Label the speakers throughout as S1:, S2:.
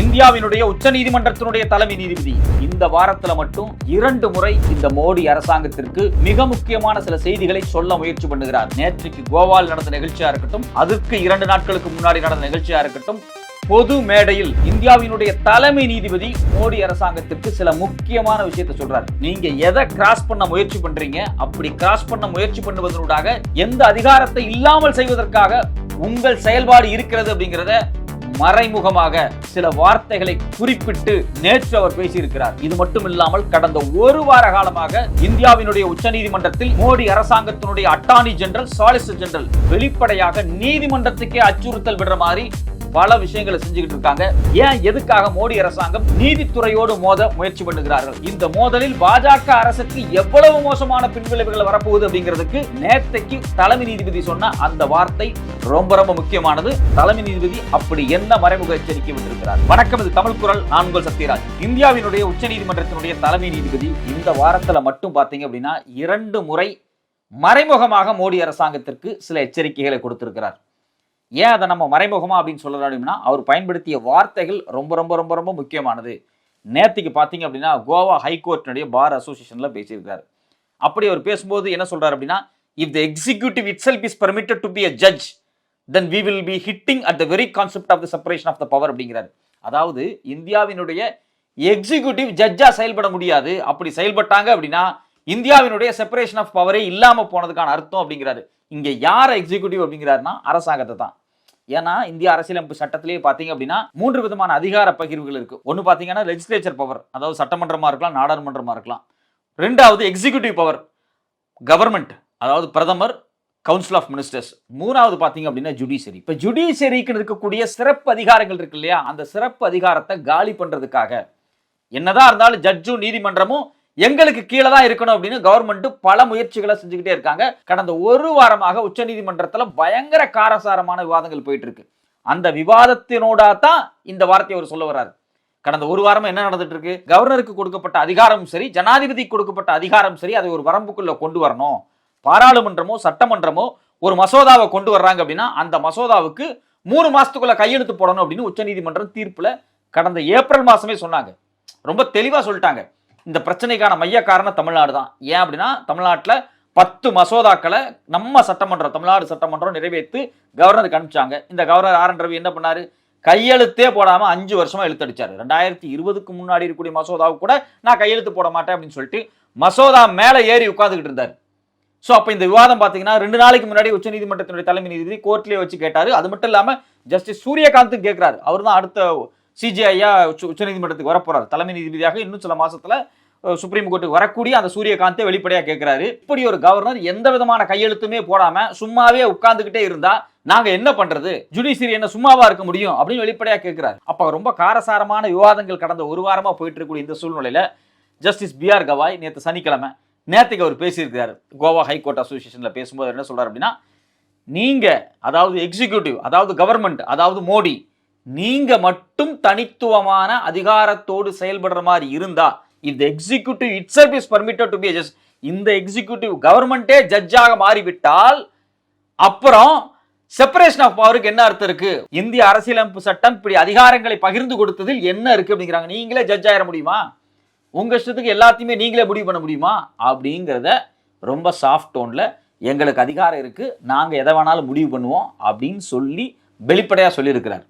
S1: இந்தியாவினுடைய உச்ச நீதிமன்றத்தினுடைய தலைமை நீதிபதி இந்த வாரத்துல மட்டும் 2 முறை இந்த மோடி அரசாங்கத்திற்கு மிக முக்கியமான சில செய்திகளை சொல்ல முயற்சி பண்ணுகிறார். நேற்றுக்கு கோவால் நடந்த நிகழ்ச்சியா இருக்கட்டும், அதற்கு 2 நாட்களுக்கு முன்னாடி நடந்த நிகழ்ச்சியா இருக்கட்டும், பொது மேடையில் இந்தியாவினுடைய தலைமை நீதிபதி மோடி அரசாங்கத்திற்கு சில முக்கியமான விஷயத்தை சொல்றாரு. நீங்க எதை கிராஸ் பண்ண முயற்சி பண்றீங்க, அப்படி கிராஸ் பண்ண முயற்சி பண்ணுவதனூடாக எந்த அதிகாரத்தை இல்லாமல் செய்வதற்காக உங்கள் செயல்பாடு இருக்கிறது அப்படிங்கிறத மறைமுகமாக சில வார்த்தைகளை குறிப்பிட்டு நேற்று அவர் பேசியிருக்கிறார். இது மட்டும் இல்லாமல் கடந்த 1 வார காலமாக இந்தியாவினுடைய உச்சநீதிமன்றத்தில் மோடி அரசாங்கத்தினுடைய அட்டார்னி ஜெனரல், சாலிசிட்டர் ஜெனரல் வெளிப்படையாக நீதிமன்றத்துக்கே அச்சுறுத்தல் விடுற மாதிரி பல விஷயங்களை செஞ்சுக்கிட்டு இருக்காங்க. ஏன், எதுக்காக மோடி அரசாங்கம் நீதித்துறையோடு மோத முயற்சி பண்ணுகிறார்கள்? இந்த மோதலில் பாஜக அரசுக்கு எவ்வளவு மோசமான பின்விளைவுகள் வரப்போகுது அப்படிங்கிறதுக்கு நேற்றைக்கு தலைமை நீதிபதி சொன்ன அந்த வார்த்தை ரொம்ப ரொம்ப முக்கியமானது. தலைமை நீதிபதி அப்படி என்ன மறைமுக எச்சரிக்கை விட்டிருக்கிறார்? வணக்கம், இது தமிழ் குரல். நான் உங்கள் சத்யராஜ். இந்தியாவினுடைய உச்ச நீதிமன்றத்தினுடைய தலைமை நீதிபதி இந்த வாரத்துல மட்டும் பாத்தீங்க அப்படின்னா 2 முறை மறைமுகமாக மோடி அரசாங்கத்திற்கு சில எச்சரிக்கைகளை கொடுத்திருக்கிறார். ஏன் அதை நம்ம மறைமுகமா அப்படின்னு சொல்றோம்னா, அவர் பயன்படுத்திய வார்த்தைகள் ரொம்ப ரொம்ப ரொம்ப ரொம்ப முக்கியமானது. நேற்றுக்கு பார்த்தீங்க அப்படின்னா கோவா ஹைகோர்ட்டினுடைய பார் அசோசியேஷன்ல பேசியிருக்காரு. அப்படி அவர் பேசும்போது என்ன சொல்றாரு அப்படின்னா, if the executive itself is permitted to be a judge, then we will be hitting at the very concept of the separation of the power அப்படிங்கிறார். அதாவது இந்தியாவினுடைய எக்ஸிக்யூட்டிவ் ஜட்ஜா செயல்பட முடியாது. அப்படி செயல்பட்டாங்க அப்படின்னா இந்தியாவினுடைய செப்பரேஷன் ஆஃப் பவரே இல்லாம போனதுக்கான அர்த்தம் அப்படிங்கிறாரு. இங்க யார எக்ஸிக்யூட்டிவ் அப்படிங்கிறாருன்னா அரசாங்கத்தை தான். ஏன்னா இந்திய அரசியலமைப்பு சட்டத்திலேயே பாத்தீங்க அப்படின்னா 3 விதமான அதிகார பகிர்வுகள் இருக்கு. ஒன்னு பாத்தீங்கன்னா லெஜிஸ்லேச்சர் பவர், அதாவது சட்டமன்றமா இருக்கலாம், நாடாளுமன்றமா இருக்கலாம். 2வது எக்ஸிக்யூட்டிவ் பவர், கவர்மெண்ட், அதாவது பிரதமர், கவுன்சில் ஆஃப் மினிஸ்டர்ஸ். 3வது பாத்தீங்க அப்படின்னா ஜுடிஷியரி. இப்ப ஜுடிஷியரிக்கு இருக்கக்கூடிய சிறப்பு அதிகாரங்கள் இருக்கு இல்லையா, அந்த சிறப்பு அதிகாரத்தை காலி பண்றதுக்காக என்னதான் இருந்தாலும் ஜட்ஜும் நீதிமன்றமும் எங்களுக்கு கீழே தான் இருக்கணும் அப்படின்னு கவர்மெண்ட் பல முயற்சிகளை செஞ்சுக்கிட்டே இருக்காங்க. கடந்த 1 வாரமாக உச்ச நீதிமன்றத்தில் பயங்கர காரசாரமான விவாதங்கள் போயிட்டு இருக்கு. அந்த விவாதத்தினோட தான் இந்த வார்த்தையை அவர் சொல்ல வர்றாரு. கடந்த 1 வாரமா என்ன நடந்துட்டு இருக்கு? கவர்னருக்கு கொடுக்கப்பட்ட அதிகாரமும் சரி, ஜனாதிபதிக்கு கொடுக்கப்பட்ட அதிகாரம் சரி, அதை ஒரு வரம்புக்குள்ள கொண்டு வரணும். பாராளுமன்றமோ சட்டமன்றமோ ஒரு மசோதாவை கொண்டு வர்றாங்க அப்படின்னா அந்த மசோதாவுக்கு 3 மாசத்துக்குள்ள கையெழுத்து போடணும் அப்படின்னு உச்ச நீதிமன்றம் தீர்ப்புல கடந்த ஏப்ரல் மாசமே சொன்னாங்க. ரொம்ப தெளிவா சொல்லிட்டாங்க. இந்த பிரச்சனைக்கான மைய காரணம் தமிழ்நாடு தான். ஏன் அப்படின்னா தமிழ்நாட்டில் 10 மசோதாக்களை நம்ம சட்டமன்றம், தமிழ்நாடு சட்டமன்றம் நிறைவேற்றி கவர்னருக்கு அனுப்பிச்சாங்க. இந்த கவர்னர் ஆர் என் ரவி என்ன பண்ணாரு? கையெழுத்தே போடாம 5 வருஷமா இழுத்தடிச்சாரு. 2020க்கு முன்னாடி இருக்கக்கூடிய மசோதாவுக்கு கூட நான் கையெழுத்து போட மாட்டேன் அப்படின்னு சொல்லிட்டு மசோதா மேல ஏறி உட்கார்ந்துகிட்டு இருந்தாரு. ஸோ அப்போ இந்த விவாதம் பார்த்தீங்கன்னா 2 நாளைக்கு முன்னாடி உச்ச நீதிமன்றத்தினுடைய தலைமை நீதிபதி கோர்ட்லேயே வச்சு கேட்டாரு. அது மட்டும் இல்லாமல் ஜஸ்டிஸ் சூரியகாந்த் கேட்கிறாரு. அவர் தான் அடுத்த சிஜிஐயா உச்சநீதிமன்றத்துக்கு வரப்போறாரு. தலைமை நீதிபதியாக இன்னும் சில மாசத்துல சுப்ரீம் கோர்ட்டுக்கு வரக்கூடிய அந்த சூரியகாந்தே வெளிப்படையா கேட்கிறாரு, இப்படி ஒரு கவர்னர் எந்த விதமான கையெழுத்துமே போடாம சும்மாவே உட்கார்ந்துகிட்டே இருந்தா நாங்க என்ன பண்றது? ஜுடிஷியரி என்ன சும்மாவா இருக்க முடியும் அப்படின்னு வெளிப்படையா கேட்கிறாரு. அப்ப ரொம்ப காரசாரமான விவாதங்கள் கடந்த 1 வாரமா போயிட்டு இருக்கக்கூடிய இந்த சூழ்நிலையில ஜஸ்டிஸ் பி.ஆர். கவாய் நேற்று சனிக்கிழமை நேற்றுக்கு அவர் பேசியிருக்கிறார். கோவா ஹைகோர்ட் அசோசியேஷன்ல பேசும்போது என்ன சொல்றாரு அப்படின்னா, நீங்க அதாவது எக்ஸிக்யூட்டிவ், அதாவது கவர்மெண்ட், அதாவது மோடி, நீங்க மட்டும் தனித்துவமான அதிகாரத்தோடு செயல்படுற மாதிரி இருந்தா, if the executive itself is permitted to be a judge, இந்த எக்ஸிக்யூட்டிவ் கவர்மெண்டே ஜட்ஜாக மாறிவிட்டால் அப்புறம் செப்பரேஷன் ஆஃப் பவருக்கு என்ன அர்த்தம் இருக்கு? இந்திய அரசியலமைப்பு சட்டம் இப்படி அதிகாரங்களை பகிர்ந்து கொடுத்ததில் என்ன இருக்கு அப்படிங்கிறாங்க. நீங்களே ஜட்ஜ் ஆயிட முடியுமா? உங்க இஷ்டத்துக்கு எல்லாத்தையுமே நீங்களே முடிவு பண்ண முடியுமா அப்படிங்கிறத ரொம்ப சாஃப்ட் டோன்ல எங்களுக்கு அதிகாரம் இருக்கு, நாங்க எதை வேணாலும் முடிவு பண்ணுவோம் அப்படின்னு சொல்லி வெளிப்படையா சொல்லியிருக்கிறார்.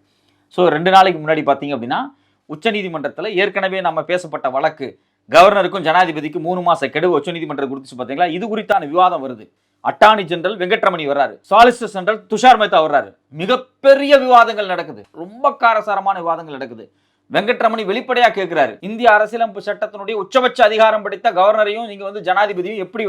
S1: ஸோ 2 நாளைக்கு முன்னாடி பார்த்தீங்க அப்படின்னா உச்சநீதிமன்றத்தில் ஏற்கனவே நம்ம பேசப்பட்ட வழக்கு, கவர்னருக்கும் ஜனாதிபதிக்கும் 3 மாச கெடு உச்சநீதிமன்றம் கொடுத்து பார்த்தீங்களா, இது குறித்தான விவாதம் வருது. அட்டார்னி ஜெனரல் வெங்கட்ரமணி வர்றாரு, சாலிசிட்டர் ஜெனரல் துஷார் மேத்தா வர்றாரு. மிகப்பெரிய விவாதங்கள் நடக்குது, ரொம்ப காரசாரமான விவாதங்கள் நடக்குது. வெங்கட்ரமணி வெளிப்படையா கேட்கிறாரு, இந்திய அரசியலமைப்பு சட்டத்தினுடைய உச்சபட்ச அதிகாரம் படைத்த கவர்னரையும் நீங்க ஜனாதிபதியும் எப்படி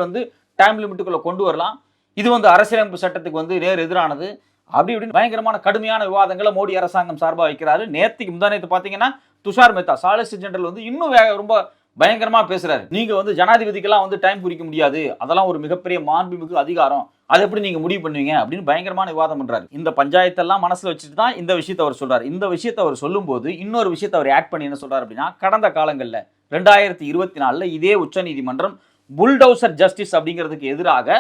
S1: டைம் லிமிட்டுக்குள்ள கொண்டு வரலாம்? இது அரசியலமைப்பு சட்டத்துக்கு நேர் எதிரானது. அப்படி இப்படின்னு பயங்கரமான கடுமையான விவாதங்களை மோடி அரசாங்கம் சார்பாக வைக்கிறாரு. நேற்றுக்கு முந்தானத்து பார்த்தீங்கன்னா துஷார் மேத்தா சாலிசிட்டர் ஜெனரல் இன்னும் ரொம்ப பயங்கரமா பேசுறாரு. நீங்க ஜனாதிபதிக்கெல்லாம் டைம் குறிக்க முடியாது, அதெல்லாம் ஒரு மிகப்பெரிய மாண்புமிகு அதிகாரம், அதை எப்படி நீங்க முடிவு பண்ணுவீங்க அப்படின்னு பயங்கரமான விவாதம் பண்றாரு. இந்த பஞ்சாயத்தெல்லாம் மனசுல வச்சுட்டு தான் இந்த விஷயத்தை அவர் சொல்றாரு. இந்த விஷயத்தை அவர் சொல்லும் போது இன்னொரு விஷயத்தை அவர் ஆட் பண்ணி என்ன சொல்றாரு அப்படின்னா, கடந்த காலங்களில் 2024 இதே உச்ச நீதிமன்றம் புல்டோசர் ஜஸ்டிஸ் அப்படிங்கிறதுக்கு எதிராக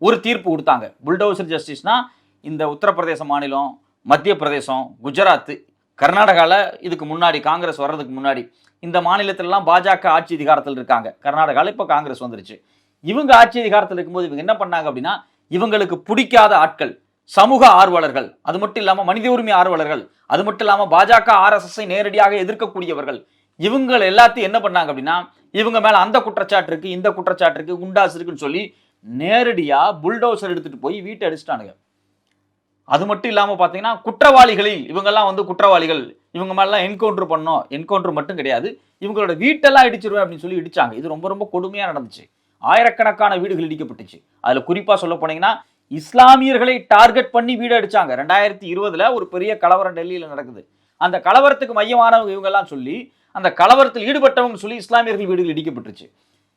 S1: ஒரு தீர்ப்பு கொடுத்தாங்க. புல்டோசர் ஜஸ்டிஸ்னா இந்த உத்தரப்பிரதேச மாநிலம், மத்திய பிரதேசம், குஜராத், கர்நாடகாவில் இதுக்கு முன்னாடி காங்கிரஸ் வர்றதுக்கு முன்னாடி இந்த மாநிலத்திலலாம் பாஜக ஆட்சி அதிகாரத்தில் இருக்காங்க. கர்நாடகாவில் இப்போ காங்கிரஸ் வந்துருச்சு. இவங்க ஆட்சி அதிகாரத்தில் இருக்கும்போது இவங்க என்ன பண்ணாங்க அப்படின்னா, இவங்களுக்கு பிடிக்காத ஆட்கள், சமூக ஆர்வலர்கள், அது மட்டும் இல்லாமல் மனித உரிமை ஆர்வலர்கள், அது மட்டும் இல்லாமல் பாஜக RSSஐ நேரடியாக எதிர்க்கக்கூடியவர்கள், இவங்க எல்லாத்தையும் என்ன பண்ணாங்க அப்படின்னா, இவங்க மேல அந்த குற்றச்சாட்டு இருக்கு, இந்த குற்றச்சாட்டு இருக்கு, குண்டாஸ் இருக்குன்னு சொல்லி நேரடியா புல்டோசர் எடுத்துட்டு போய் வீட்டை அடிச்சிட்டானுங்க. அது மட்டும் இல்லாம பாத்தீங்கன்னா, குற்றவாளிகளில் இவங்கெல்லாம் வந்து குற்றவாளிகள், இவங்க மேலாம் என்கவுண்டர் பண்ணோம். என்கவுண்டர் மட்டும் கிடையாது, இவங்களோட வீட்டெல்லாம் இடிச்சிருவேன் அப்படின்னு சொல்லி இடிச்சாங்க. இது ரொம்ப ரொம்ப கொடுமையா நடந்துச்சு. ஆயிரக்கணக்கான வீடுகள் இடிக்கப்பட்டுச்சு. அதுல குறிப்பா சொல்ல போனீங்கன்னா, இஸ்லாமியர்களை டார்கெட் பண்ணி வீடு அடிச்சாங்க. 2020 ஒரு பெரிய கலவரம் டெல்லியில நடக்குது. அந்த கலவரத்துக்கு மையமானவங்க இவங்க எல்லாம் சொல்லி, அந்த கலவரத்தில் ஈடுபட்டவங்க சொல்லி இஸ்லாமியர்கள் வீடுகள் இடிக்கப்பட்டுச்சு.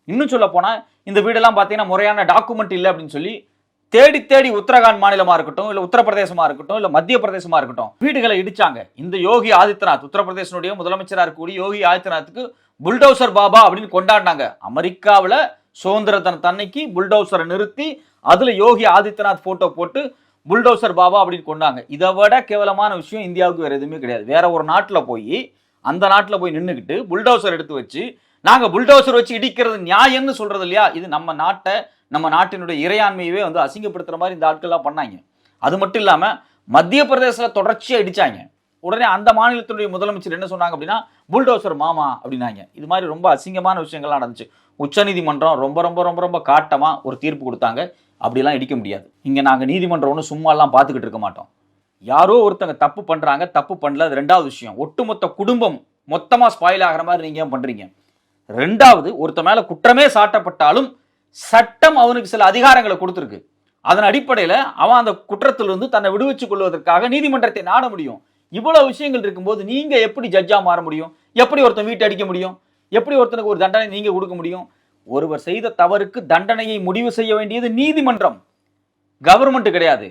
S1: இன்னும் சொல்ல போனா, இந்த வீடெல்லாம் பாத்தீங்கன்னா முறையான டாக்குமெண்ட் இல்லை அப்படின்னு சொல்லி தேடி தேடி உத்தரகாண்ட் மாநிலமா இருக்கட்டும், இல்ல உத்தரப்பிரதேசமா இருக்கட்டும், இல்ல மத்திய பிரதேசமா இருக்கட்டும், வீடுகளை இடிச்சாங்க. இந்த யோகி ஆதித்யநாத், உத்தரப்பிரதேசனுடைய முதலமைச்சராக இருக்கக்கூடிய யோகி ஆதித்யநாத்துக்கு புல்டோசர் பாபா அப்படின்னு கொண்டாடினாங்க. அமெரிக்காவில் சுதந்திர தன்னைக்கு புல்டோசரை நிறுத்தி அதுல யோகி ஆதித்யநாத் போட்டோ போட்டு புல்டோசர் பாபா அப்படின்னு கொண்டாங்க. இதை விட கேவலமான விஷயம் இந்தியாவுக்கு வேற எதுவுமே கிடையாது. வேற ஒரு நாட்டில் போய் அந்த நாட்டில் போய் நின்றுக்கிட்டு புல்டோசர் எடுத்து வச்சு நாங்க புல்டோசர் வச்சு இடிக்கிறது நியாயம்னு சொல்றது இல்லையா? இது நம்ம நாட்டை, நம்ம நாட்டினுடைய இறையாண்மையவே வந்து அசிங்கப்படுத்துற மாதிரி இந்த ஆட்கள்லாம் பண்ணாங்க. அது மட்டும் இல்லாம மத்திய பிரதேசத்தில் தொடர்ச்சியா இடிச்சாங்க. உடனே அந்த மாநிலத்தினுடைய முதலமைச்சர் என்ன சொன்னாங்க அப்படின்னா, புல்டோசர் மாமா அப்படின்னாங்க. இது மாதிரி ரொம்ப அசிங்கமான விஷயங்கள்லாம் நடந்துச்சு. உச்சநீதிமன்றம் ரொம்ப ரொம்ப ரொம்ப ரொம்ப காட்டமா ஒரு தீர்ப்பு கொடுத்தாங்க. அப்படிலாம் இடிக்க முடியாது. இங்க நாங்க நீதிமன்றம் ஒன்று சும்மா எல்லாம் பார்த்துக்கிட்டு இருக்க மாட்டோம். யாரோ ஒருத்தங்க தப்பு பண்றாங்க, தப்பு பண்ணல, அது ரெண்டாவது விஷயம். ஒட்டுமொத்த குடும்பம் மொத்தமா ஸ்பாயில் ஆகிற மாதிரி நீங்க ஏன் பண்றீங்க? ரெண்டாவது, ஒருத்த மேல குற்றமே சாட்டப்பட்டாலும் சட்டம் அவனுக்கு சில அதிகாரங்களை கொடுத்துருக்கு. அதன் அடிப்படையில் அவன் அந்த குற்றத்திலிருந்து தன்னை விடுவிச்சுக் கொள்வதற்காக நீதிமன்றத்தை நாட முடியும். இவ்வளவு விஷயங்கள் இருக்கும்போது நீங்க எப்படி ஜட்ஜா மாற முடியும்? எப்படி ஒருத்தன் வீட்டை அடிக்க முடியும்? எப்படி ஒருத்தனுக்கு ஒரு தண்டனை நீங்க கொடுக்க முடியும்? ஒருவர் செய்த தவறுக்கு தண்டனையை முடிவு செய்ய வேண்டியது நீதிமன்றம், கவர்மெண்ட் கிடையாது.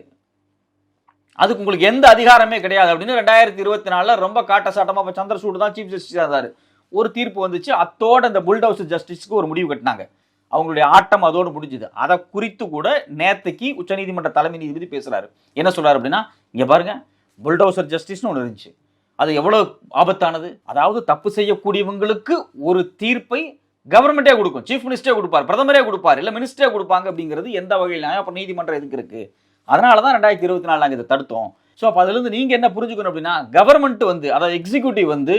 S1: அதுக்கு உங்களுக்கு எந்த அதிகாரமே கிடையாது அப்படின்னு 2024 ரொம்ப காட்டசாட்டமா சந்திரசூட் தான் சீஃப் ஜஸ்டிஸ் இருந்தாரு. ஒரு தீர்ப்பு வந்துச்சு. அத்தோட இந்த புல்டோசர் ஜஸ்டிஸ்க்கு ஒரு முடிவு கட்டினாங்க. அவங்களுடைய ஆட்டம் அதோடு முடிஞ்சுது. அதை குறித்து கூட நேற்றுக்கு உச்சநீதிமன்ற தலைமை நீதிபதி பேசுறாரு. என்ன சொல்றாரு அப்படின்னா, இங்க பாருங்க, புல்டோசர் ஜஸ்டிஸ்னு ஒன்று இருந்துச்சு. அது எவ்வளவு ஆபத்தானது. அதாவது தப்பு செய்யக்கூடியவங்களுக்கு ஒரு தீர்ப்பை கவர்மெண்டே கொடுக்கும், சீஃப் மினிஸ்டரே கொடுப்பார், பிரதமரே கொடுப்பார், இல்லை மினிஸ்டரே கொடுப்பாங்க. அப்படிங்கிறது எந்த வகையில் அப்போ நீதிமன்றம் எதுக்கு இருக்கு? அதனால தான் 2024 நாங்கள் இதை தடுத்தோம். ஸோ அப்போ அதுலேருந்து நீங்கள் என்ன புரிஞ்சுக்கணும் அப்படின்னா, கவர்மெண்ட் வந்து, அதாவது எக்ஸிக்யூட்டிவ் வந்து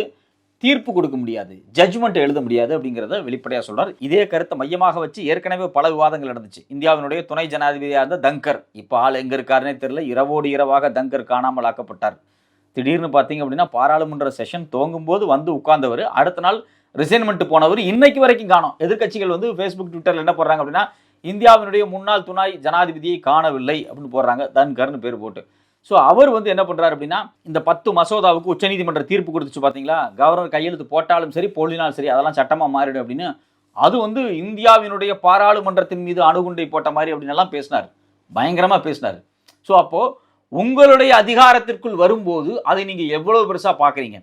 S1: தீர்ப்பு கொடுக்க முடியாது, ஜட்ஜ்மெண்ட் எழுத முடியாது அப்படிங்கிறத வெளிப்படையாக சொல்றார். இதே கருத்தை மையமாக வச்சு ஏற்கனவே பல விவாதங்கள் நடந்துச்சு. இந்தியாவினுடைய துணை ஜனாதிபதியாக இருந்த தங்கர் இப்போ ஆள் எங்க இருக்காருன்னே தெரியல. இரவோடு இரவாக தங்கர் காணாமல் ஆக்கப்பட்டார். திடீர்னு பார்த்தீங்க அப்படின்னா பாராளுமன்ற செஷன் துவங்கும் போது வந்து உட்கார்ந்தவர், அடுத்த நாள் ரிசைன்மெண்ட் போனவர், இன்னைக்கு வரைக்கும் காணோம். எதிர்கட்சிகள் வந்து ஃபேஸ்புக் ட்விட்டர்ல என்ன போடுறாங்க அப்படின்னா, இந்தியாவினுடைய முன்னாள் துணை ஜனாதிபதியை காணவில்லை அப்படின்னு போடுறாங்க, தன்கர்னு பேர் போட்டு. ஸோ அவர் வந்து என்ன பண்றாரு அப்படின்னா, இந்த 10 மசோதாவுக்கு உச்சநீதிமன்ற தீர்ப்பு கொடுத்துச்சு பார்த்தீங்களா, கவர்னர் கையெழுத்து போட்டாலும் சரி போடலினாலும் சரி அதெல்லாம் சட்டமா மாறிடும் அப்படின்னு. அது வந்து இந்தியாவினுடைய பாராளுமன்றத்தின் மீது அணுகுண்டை போட்ட மாதிரி அப்படின்னு எல்லாம் பேசினார், பயங்கரமா பேசினார். ஸோ அப்போ உங்களுடைய அதிகாரத்திற்குள் வரும்போது அதை நீங்க எவ்வளவு பெருசா பாக்குறீங்க?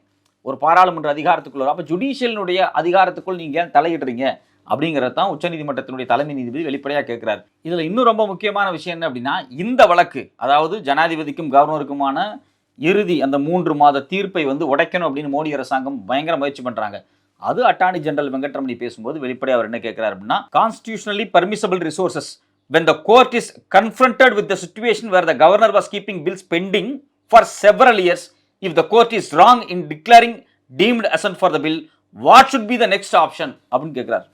S1: ஒரு பாராளுமன்ற அதிகாரத்துக்குள்ள வரும், அப்ப ஜுடிஷியலினுடைய அதிகாரத்துக்குள் நீங்க தலையிடுறீங்க அப்படிங்கிறது தான் உச்சநீதிமன்றத்தினுடைய தலைமை நீதிபதி வெளிப்படையாக கேட்கிறார். இதுல இன்னும் ரொம்ப முக்கியமான விஷயம் என்ன அப்படின்னா, இந்த வழக்கு, அதாவது ஜனாதிபதிக்கும் கவர்னருக்குமான இறுதி அந்த 3 மாத தீர்ப்பை வந்து உடைக்கணும் அப்படின்னு மோடி அரசாங்கம் பயங்கர முயற்சி பண்றாங்க. அது அட்டார்னி ஜெனரல் வெங்கட்ரமணி பேசும்போது வெளிப்படையாக அவர் என்ன கேட்கிறார் அப்படின்னா, constitutionally permissible resources when the court is confronted with the situation where the governor was keeping bills pending for several years, if the court is wrong in declaring deemed assent for the bill, what should be the next option அப்படின்னு கேட்கிறார்.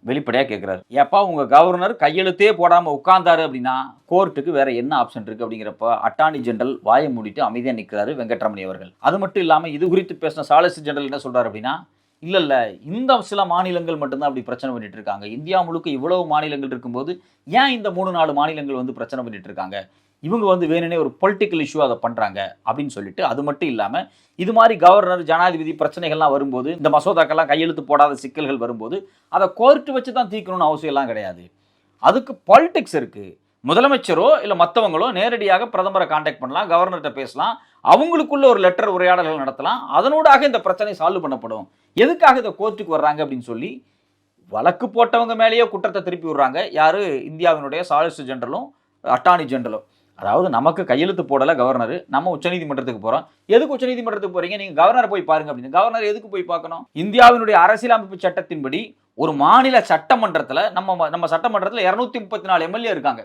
S1: வெளிப்படையா கேட்கிறார். ஏப்பா உங்க governor கையெழுத்தே போடாம உட்கார்ந்தாரு அப்படின்னா கோர்ட்டுக்கு வேற என்ன ஆப்ஷன் இருக்கு அப்படிங்கிறப்ப அட்டார்னி ஜெனரல் வாயை மூடிட்டு அமைதியா நிற்கிறாரு வெங்கட்ரமணி அவர்கள். அது மட்டும் இல்லாம இது குறித்து பேசின சாலிசிட்டர் ஜெனரல் என்ன சொல்றாரு அப்படின்னா, இல்ல இந்த சில மாநிலங்கள் மட்டும்தான் அப்படி பிரச்சனை பண்ணிட்டு இருக்காங்க, இந்தியா முழுக்க இவ்வளவு மாநிலங்கள் இருக்கும்போது ஏன் இந்த 3-4 மாநிலங்கள் வந்து பிரச்சனை பண்ணிட்டு இருக்காங்க, இவங்க வந்து வேணுனே ஒரு பொலிட்டிக்கல் இஷ்யூ அதை பண்றாங்க அப்படின்னு சொல்லிட்டு. அது மட்டும் இல்லாம இது மாதிரி கவர்னர் ஜனாதிபதி பிரச்சனைகள்லாம் வரும்போது, இந்த மசோதாக்கெல்லாம் கையெழுத்து போடாத சிக்கல்கள் வரும்போது அதை கோர்ட்டு வச்சு தான் தீர்க்கணும்னு அவசியம் எல்லாம் கிடையாது. அதுக்கு பாலிடிக்ஸ் இருக்கு. முதலமைச்சரோ இல்ல மற்றவங்களோ நேரடியாக பிரதமரை கான்டாக்ட் பண்ணலாம், கவர்னர்கிட்ட பேசலாம், அவங்களுக்குள்ள ஒரு லெட்டர் உரையாடல்கள் நடத்தலாம், அதனூடாக இந்த பிரச்சனை சால்வ் பண்ணப்படும். எதுக்காக இதை கோர்ட்டுக்கு வர்றாங்க அப்படின்னு சொல்லி வழக்கு போட்டவங்க மேலேயே குற்றத்தை திருப்பி விடுறாங்க. யாரு? இந்தியாவினுடைய சாலிசிட்டர் ஜெனரலும் அட்டார்னி ஜெனரலும். அதாவது நமக்கு கையெழுத்து போடல கவர்னர், நம்ம உச்சநீதிமன்றத்துக்கு போறோம். எதுக்கு உச்சநீதிமன்றத்துக்கு போறீங்க? நீங்க கவர்னரை போய் பாருங்க அப்படின்னு. கவர்னர் எதுக்கு போய் பார்க்கணும்? இந்தியாவினுடைய அரசியலமைப்பு சட்டத்தின்படி ஒரு மாநில சட்டமன்றத்தில் நம்ம சட்டமன்றத்தில் 234 எம்எல்ஏ இருக்காங்க.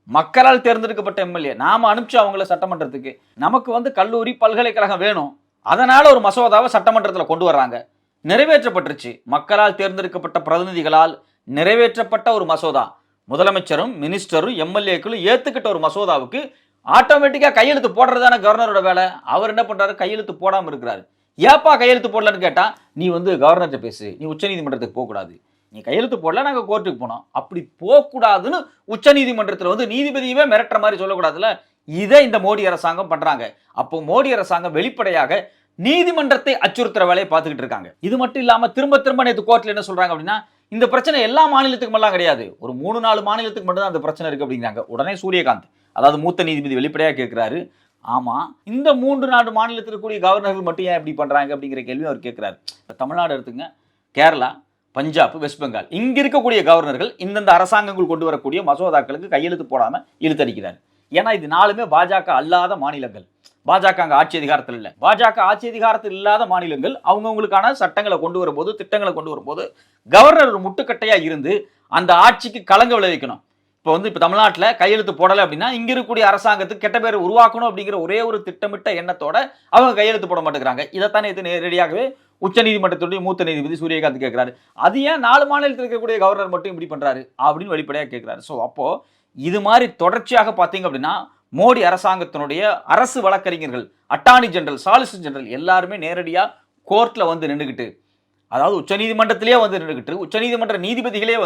S1: மக்களால் தேர்ந்தெடுக்கப்பட்ட எம்எல்ஏ. நாம அனுப்பிச்சு அவங்கள சட்டமன்றத்துக்கு. நமக்கு கல்லூரி பல்கலைக்கழகம் வேணும், அதனால ஒரு மசோதாவை சட்டமன்றத்தில் கொண்டு வர்றாங்க. நிறைவேற்றப்பட்டுருச்சு. மக்களால் தேர்ந்தெடுக்கப்பட்ட பிரதிநிதிகளால் நிறைவேற்றப்பட்ட ஒரு மசோதா. முதலமைச்சரும் மினிஸ்டரும் எம்எல்ஏக்களும் ஏத்துக்கிட்ட ஒரு மசோதாவுக்கு ஆட்டோமேட்டிக்கா கையெழுத்து போடுறதான கவர்னரோட வேலை. அவர் என்ன பண்றாரு? கையெழுத்து போடாம இருக்கிறாரு. ஏப்பா கையெழுத்து போடலன்னு கேட்டா, நீ கவர்னர்கிட்ட பேசு, நீ உச்சநீதிமன்றத்துக்கு போகக்கூடாது, நீ கையெழுத்து போடல, நாங்க கோர்ட்டுக்கு போனோம். அப்படி போகக்கூடாதுன்னு உச்சநீதிமன்றத்தில் நீதிபதியவே மிரட்டுற மாதிரி சொல்லக்கூடாதுல்ல. இதை இந்த மோடி அரசாங்கம் பண்றாங்க. அப்போ மோடி அரசாங்கம் வெளிப்படையாக நீதிமன்றத்தை அச்சுறுத்துற வேலையை பார்த்துக்கிட்டு இருக்காங்க. இது மட்டும் இல்லாம திரும்ப திரும்ப நேற்று கோர்ட்ல என்ன சொல்றாங்க அப்படின்னா, இந்த பிரச்சனை எல்லா மாநிலத்துக்கும் எல்லாம் கிடையாது, ஒரு 3-4 மாநிலத்துக்கு மட்டும் தான் அந்த பிரச்சனை இருக்கு அப்படிங்கிறாங்க. உடனே சூரியகாந்த், அதாவது மூத்த நீதிபதி, வெளிப்படையா கேட்கிறாரு, ஆமா இந்த 3-4 மாநிலத்தில் கூடிய கவர்னர்கள் மட்டும் ஏன் இப்படி பண்றாங்க அப்படிங்கிற கேள்வி அவர் கேட்கிறாரு. தமிழ்நாடு எடுத்துங்க, கேரளா, பஞ்சாப், வெஸ்ட் பெங்கால், இங்க இருக்கக்கூடிய கவர்னர்கள் இந்தந்த அரசாங்கங்கள் கொண்டு வரக்கூடிய மசோதாக்களுக்கு கையெழுத்து போடாம இழுத்தடிக்கிறார். ஏன்னா இது 4மே பாஜக அல்லாத மாநிலங்கள். பாஜக அங்க ஆட்சி அதிகாரத்தில் இல்லை. பாஜக ஆட்சி அதிகாரத்தில் இல்லாத மாநிலங்கள் அவங்கவுங்களுக்கான சட்டங்களை கொண்டு வரும்போது, திட்டங்களை கொண்டு வரும்போது கவர்னர் ஒரு முட்டுக்கட்டையா இருந்து அந்த ஆட்சிக்கு களங்க விளைவிக்கணும். இப்போ தமிழ்நாட்டில் கையெழுத்து போடலை அப்படின்னா இங்க இருக்கக்கூடிய அரசாங்கத்துக்கு கெட்ட பேர் உருவாக்கணும் அப்படிங்கிற ஒரே ஒரு திட்டமிட்ட எண்ணத்தோட அவங்க கையெழுத்து போட மாட்டேங்கிறாங்க. இதைத்தானே இது நேரடியாகவே உச்சநீதிமன்றத்துடைய மூத்த நீதிபதி சூரியகாந்த் கேட்கிறாரு. அது ஏன் 4 மாநிலத்தில் இருக்கக்கூடிய கவர்னர் மட்டும் இப்படி பண்றாரு அப்படின்னு வெளிப்படையாக கேட்கிறாரு. ஸோ அப்போ இது மாதிரி தொடர்ச்சியாக பார்த்தீங்க அப்படின்னா மோடி அரசாங்கத்தினுடைய அரசு வழக்கறிஞர்கள், அட்டார்னி ஜெனரல், சாலிசிட்டர் ஜெனரல் எல்லாருமே நேரடியாக கோர்ட்ல நின்றுக்கிட்டு, அதாவது உச்சநீதிமன்றத்திலேயே நின்றுக்கிட்டு, உச்சநீதிமன்ற நீதிபதிகளே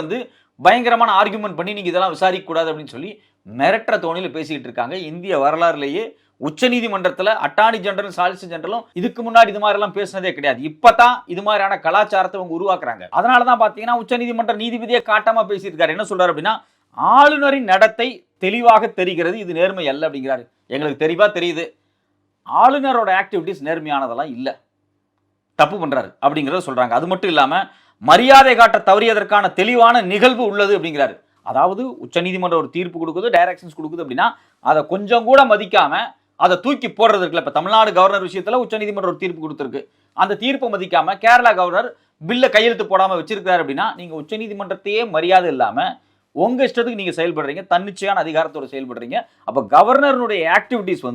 S1: பயங்கரமான ஆர்குமெண்ட் பண்ணி நீங்க இதெல்லாம் விசாரிக்க கூடாது அப்படின்னு சொல்லி மிரட்டுற தோணியில் பேசிக்கிட்டு இருக்காங்க. இந்திய வரலாறுலேயே உச்சநீதிமன்றத்தில் அட்டார்னி ஜெனரல், சாலிசிட்டர் ஜெனரலும் இதுக்கு முன்னாடி இது மாதிரி எல்லாம் பேசினதே கிடையாது. இப்பதான் இது மாதிரியான கலாச்சாரத்தை அவங்க உருவாக்குறாங்க. அதனாலதான் பாத்தீங்கன்னா உச்சநீதிமன்ற நீதிபதியை காட்டாம பேசியிருக்காரு. என்ன சொல்றாரு அப்படின்னா, ஆளுநரின் நடத்தை தெளிவாக தெரிகிறது, இது நேர்மை அல்ல அப்படிங்கிறாரு. எங்களுக்கு தெளிவா தெரியுது, ஆளுநரோட ஆக்டிவிட்டிஸ் நேர்மையானதெல்லாம் இல்லை, தப்பு பண்றாரு அப்படிங்கிறத சொல்றாங்க. அது மட்டும் இல்லாம மரியாதை காட்ட தவறியதற்கான தெளிவான நிகழ்வு உள்ளது அப்படிங்கிறாரு. அதாவது உச்சநீதிமன்றம் ஒரு தீர்ப்பு கொடுக்குது, டைரக்ஷன்ஸ் கொடுக்குது அப்படின்னா அதை கொஞ்சம் கூட மதிக்காம அதை தூக்கி போடுறது இருக்குல்ல. இப்ப தமிழ்நாடு கவர்னர் விஷயத்துல உச்சநீதிமன்றம் ஒரு தீர்ப்பு கொடுத்திருக்கு, அந்த தீர்ப்பை மதிக்காம கேரளா கவர்னர் பில்ல கையெழுத்து போடாம வச்சிருக்காரு அப்படின்னா நீங்க உச்சநீதிமன்றத்தையே மரியாதை இல்லாம உங்க இஷ்டத்துக்கு நீங்க செயல்படுறீங்க, தன்னிச்சையான அதிகாரத்தோட செயல்படுறீங்க. அப்ப கவர்னருடைய ஆக்டிவிட்டிஸ்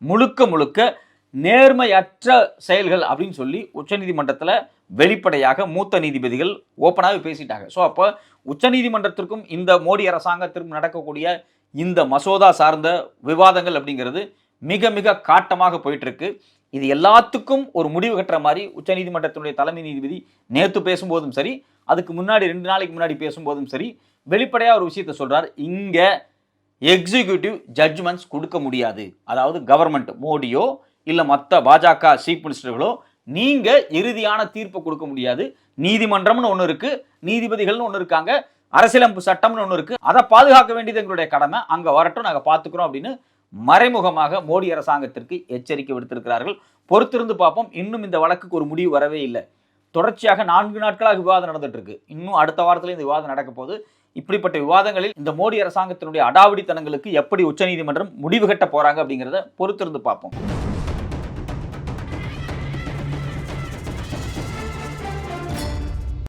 S1: முழுக்க முழுக்க நேர்மையற்ற செயல்கள் அப்படின்னு சொல்லி உச்சநீதிமன்றத்தில் வெளிப்படையாக மூத்த நீதிபதிகள் ஓப்பனாக பேசிட்டாங்க. ஸோ அப்போ உச்சநீதிமன்றத்திற்கும் இந்த மோடி அரசாங்கத்திற்கும் நடக்கக்கூடிய இந்த மசோதா சார்ந்த விவாதங்கள் அப்படிங்கிறது மிக மிக காட்டமாக போயிட்டு இருக்கு. இது எல்லாத்துக்கும் ஒரு முடிவு கட்டுற மாதிரி உச்சநீதிமன்றத்தினுடைய தலைமை நீதிபதி நேற்று பேசும்போதும் சரி, அதுக்கு முன்னாடி 2 நாளைக்கு முன்னாடி பேசும்போதும் சரி, வெளிப்படையாக ஒரு விஷயத்தை சொல்றார். இங்க எக்ஸிக்யூட்டிவ் ஜட்ஜ்மெண்ட்ஸ் கொடுக்க முடியாது. அதாவது கவர்மெண்ட், மோடியோ இல்ல மற்ற பாஜக சீஃப் மினிஸ்டர்களோ நீங்க இறுதியான தீர்ப்பு கொடுக்க முடியாது. நீதிமன்றம்னு ஒண்ணு இருக்கு, நீதிபதிகள்னு ஒண்ணு இருக்காங்க, அரசியலமைப்பு சட்டம்னு ஒண்ணு இருக்கு, அதை பாதுகாக்க வேண்டியது எங்களுடைய கடமை, அங்க வரட்டும், நாங்க பாத்துக்கிறோம் அப்படின்னு மறைமுகமாக மோடி அரசாங்கத்திற்கு எச்சரிக்கை விடுத்திருக்கிறார்கள். பொறுத்திருந்து பார்ப்போம். இன்னும் இந்த வழக்குக்கு ஒரு முடிவு வரவே இல்லை. தொடர்ச்சியாக 4 நாட்களாக விவாதம் நடந்துட்டு இருக்கு. இன்னும் அடுத்த வாரத்தில் இந்த விவாதம் நடக்க போகுது. இப்படிப்பட்ட விவாதங்களில் இந்த மோடி அரசாங்கத்தினுடைய அடாவடித்தனங்களுக்கு எப்படி உச்சநீதிமன்றம் முடிவு கட்ட போறாங்க அப்படிங்கிறத பொறுத்திருந்து பார்ப்போம்.